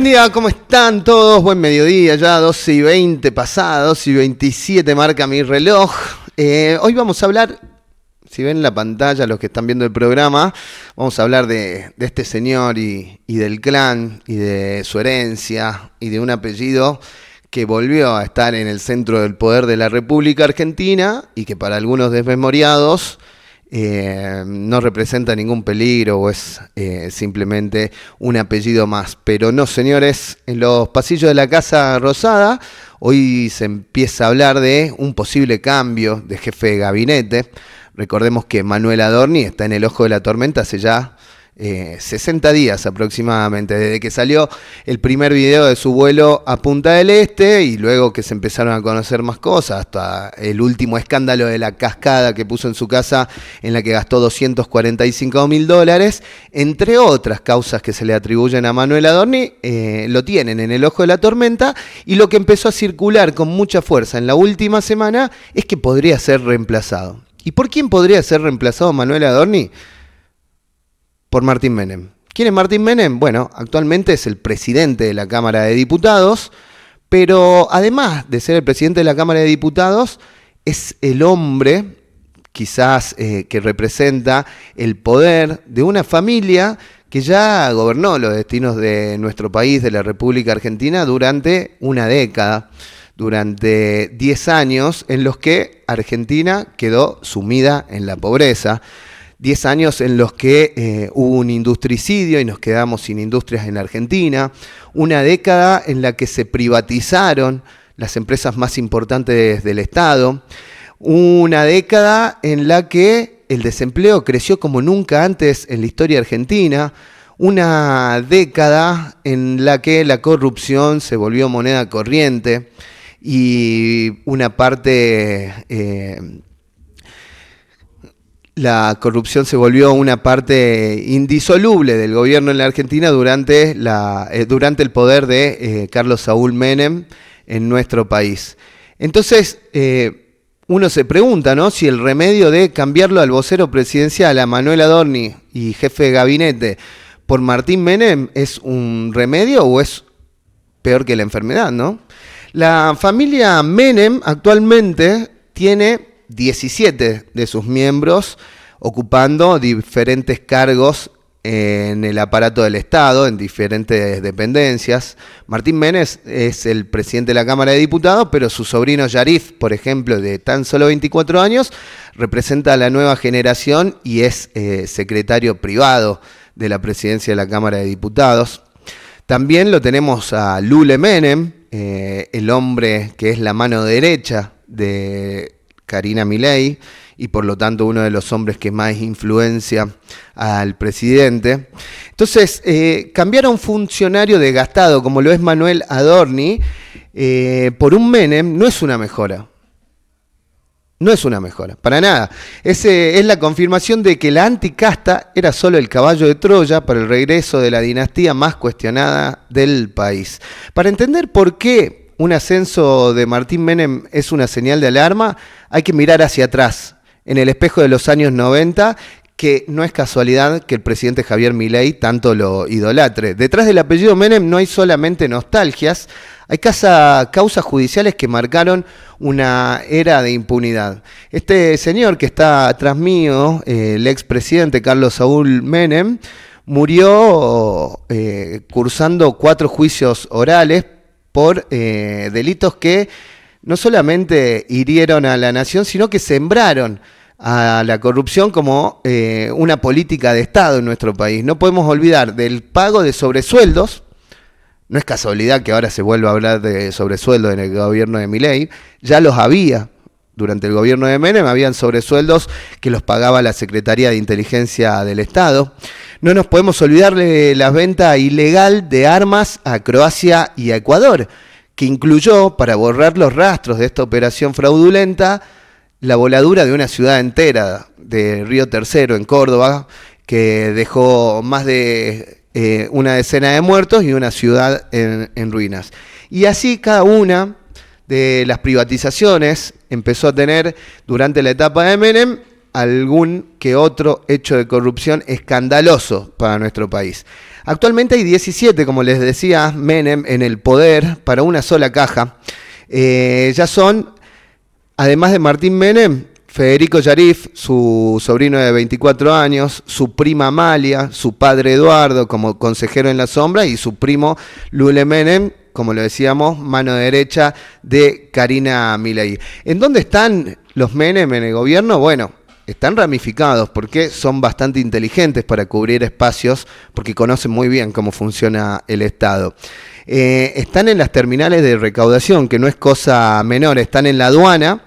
Buen día, ¿cómo están todos? Buen mediodía, ya 12:20 pasadas, 12:27 marca mi reloj. Hoy vamos a hablar, si ven la pantalla los que están viendo el programa, vamos a hablar de este señor y del clan y de su herencia y de un apellido que volvió a estar en el centro del poder de la República Argentina y que para algunos desmemoriados no representa ningún peligro o es simplemente un apellido más. Pero no, señores, en los pasillos de la Casa Rosada hoy se empieza a hablar de un posible cambio de jefe de gabinete. Recordemos que Manuel Adorni está en el ojo de la tormenta hace ya 60 días aproximadamente, desde que salió el primer video de su vuelo a Punta del Este y luego que se empezaron a conocer más cosas, hasta el último escándalo de la cascada que puso en su casa en la que gastó $245.000, entre otras causas que se le atribuyen a Manuel Adorni, lo tienen en el ojo de la tormenta y lo que empezó a circular con mucha fuerza en la última semana es que podría ser reemplazado. ¿Y por quién podría ser reemplazado Manuel Adorni? Por Martín Menem. ¿Quién es Martín Menem? Bueno, actualmente es el presidente de la Cámara de Diputados, pero además de ser el presidente de la Cámara de Diputados, es el hombre, quizás que representa el poder de una familia que ya gobernó los destinos de nuestro país, de la República Argentina, durante una década, durante 10 años en los que Argentina quedó sumida en la pobreza. 10 años en los que hubo un industricidio y nos quedamos sin industrias en Argentina. Una década en la que se privatizaron las empresas más importantes del Estado. Una década en la que el desempleo creció como nunca antes en la historia argentina. Una década en la que la corrupción se volvió moneda corriente y una parte... La corrupción se volvió una parte indisoluble del gobierno en la Argentina durante el poder de Carlos Saúl Menem en nuestro país. Entonces, uno se pregunta, ¿no?, si el remedio de cambiarlo al vocero presidencial, a Manuel Adorni y jefe de gabinete, por Martín Menem, ¿es un remedio o es peor que la enfermedad, no? La familia Menem actualmente tiene 17 de sus miembros ocupando diferentes cargos en el aparato del Estado, en diferentes dependencias. Martín Menem es el presidente de la Cámara de Diputados, pero su sobrino Yarif, por ejemplo, de tan solo 24 años, representa a la nueva generación y es secretario privado de la presidencia de la Cámara de Diputados. También lo tenemos a Lule Menem, el hombre que es la mano derecha de Karina Milei y por lo tanto uno de los hombres que más influencia al presidente. Entonces, cambiar a un funcionario desgastado como lo es Manuel Adorni por un Menem no es una mejora. No es una mejora, para nada. Es la confirmación de que la anticasta era solo el caballo de Troya para el regreso de la dinastía más cuestionada del país. Para entender por qué un ascenso de Martín Menem es una señal de alarma, hay que mirar hacia atrás, en el espejo de los años 90, que no es casualidad que el presidente Javier Milei tanto lo idolatre. Detrás del apellido Menem no hay solamente nostalgias, hay causas judiciales que marcaron una era de impunidad. Este señor que está atrás mío, el expresidente Carlos Saúl Menem, murió cursando 4 juicios orales por delitos que no solamente hirieron a la nación, sino que sembraron a la corrupción como una política de Estado en nuestro país. No podemos olvidar del pago de sobresueldos. No es casualidad que ahora se vuelva a hablar de sobresueldos en el gobierno de Milei. Ya los había. Durante el gobierno de Menem habían sobresueldos que los pagaba la Secretaría de Inteligencia del Estado. No nos podemos olvidar de la venta ilegal de armas a Croacia y a Ecuador, que incluyó, para borrar los rastros de esta operación fraudulenta, la voladura de una ciudad entera, de Río Tercero, en Córdoba, que dejó más de una decena de muertos y una ciudad en ruinas. Y así cada una de las privatizaciones empezó a tener, durante la etapa de Menem, algún que otro hecho de corrupción escandaloso para nuestro país. Actualmente hay 17, como les decía, Menem en el poder para una sola caja. Ya son, además de Martín Menem, Federico Yarif, su sobrino de 24 años, su prima Amalia, su padre Eduardo como consejero en la sombra y su primo Lule Menem, como lo decíamos, mano derecha de Karina Milei. ¿En dónde están los Menem en el gobierno? Bueno, están ramificados porque son bastante inteligentes para cubrir espacios, porque conocen muy bien cómo funciona el Estado. Están en las terminales de recaudación, que no es cosa menor, están en la aduana,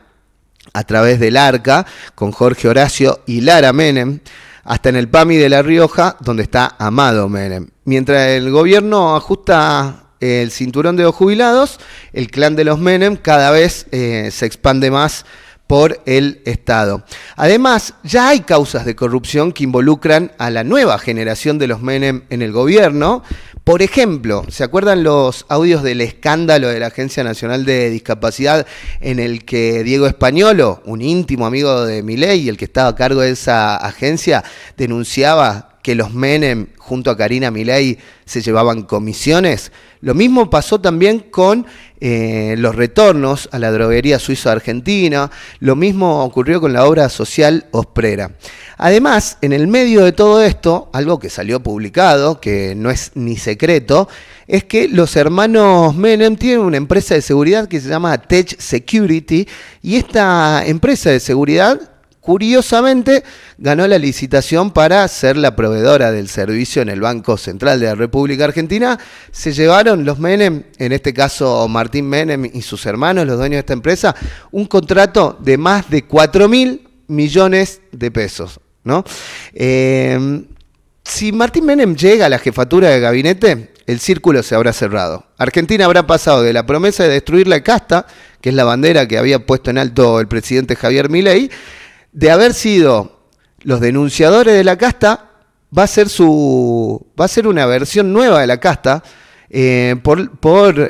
a través del ARCA, con Jorge Horacio y Lara Menem, hasta en el PAMI de La Rioja, donde está Amado Menem. Mientras el gobierno ajusta el cinturón de los jubilados, el clan de los Menem cada vez se expande más por el Estado. Además, ya hay causas de corrupción que involucran a la nueva generación de los Menem en el gobierno. Por ejemplo, ¿se acuerdan los audios del escándalo de la Agencia Nacional de Discapacidad en el que Diego Españolo, un íntimo amigo de Milei y el que estaba a cargo de esa agencia, denunciaba que los Menem junto a Karina Milei se llevaban comisiones? Lo mismo pasó también con los retornos a la droguería suizo-argentina, lo mismo ocurrió con la obra social Osprera. Además, en el medio de todo esto, algo que salió publicado, que no es ni secreto, es que los hermanos Menem tienen una empresa de seguridad que se llama Tech Security, y esta empresa de seguridad, curiosamente, ganó la licitación para ser la proveedora del servicio en el Banco Central de la República Argentina. Se llevaron los Menem, en este caso Martín Menem y sus hermanos, los dueños de esta empresa, un contrato de más de 4.000 millones de pesos, ¿no? Si Martín Menem llega a la jefatura de gabinete, el círculo se habrá cerrado. Argentina habrá pasado de la promesa de destruir la casta, que es la bandera que había puesto en alto el presidente Javier Milei, de haber sido los denunciadores de la casta, va a ser una versión nueva de la casta, por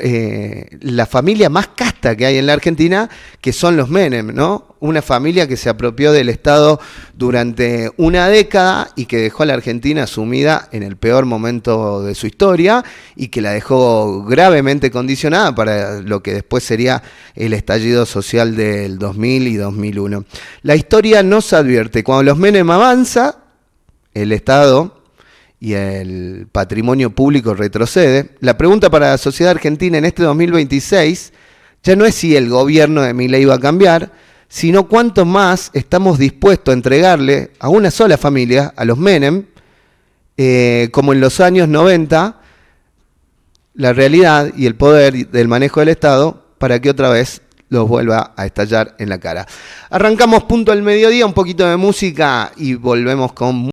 la familia más casta que hay en la Argentina, que son los Menem, ¿no? Una familia que se apropió del Estado durante una década y que dejó a la Argentina sumida en el peor momento de su historia y que la dejó gravemente condicionada para lo que después sería el estallido social del 2000 y 2001. La historia nos advierte, cuando los Menem avanza, el Estado y el patrimonio público retrocede. La pregunta para la sociedad argentina en este 2026 ya no es si el gobierno de Milei va a cambiar, sino cuánto más estamos dispuestos a entregarle a una sola familia, a los Menem, como en los años 90, la realidad y el poder del manejo del Estado para que otra vez los vuelva a estallar en la cara. Arrancamos punto al mediodía, un poquito de música y volvemos con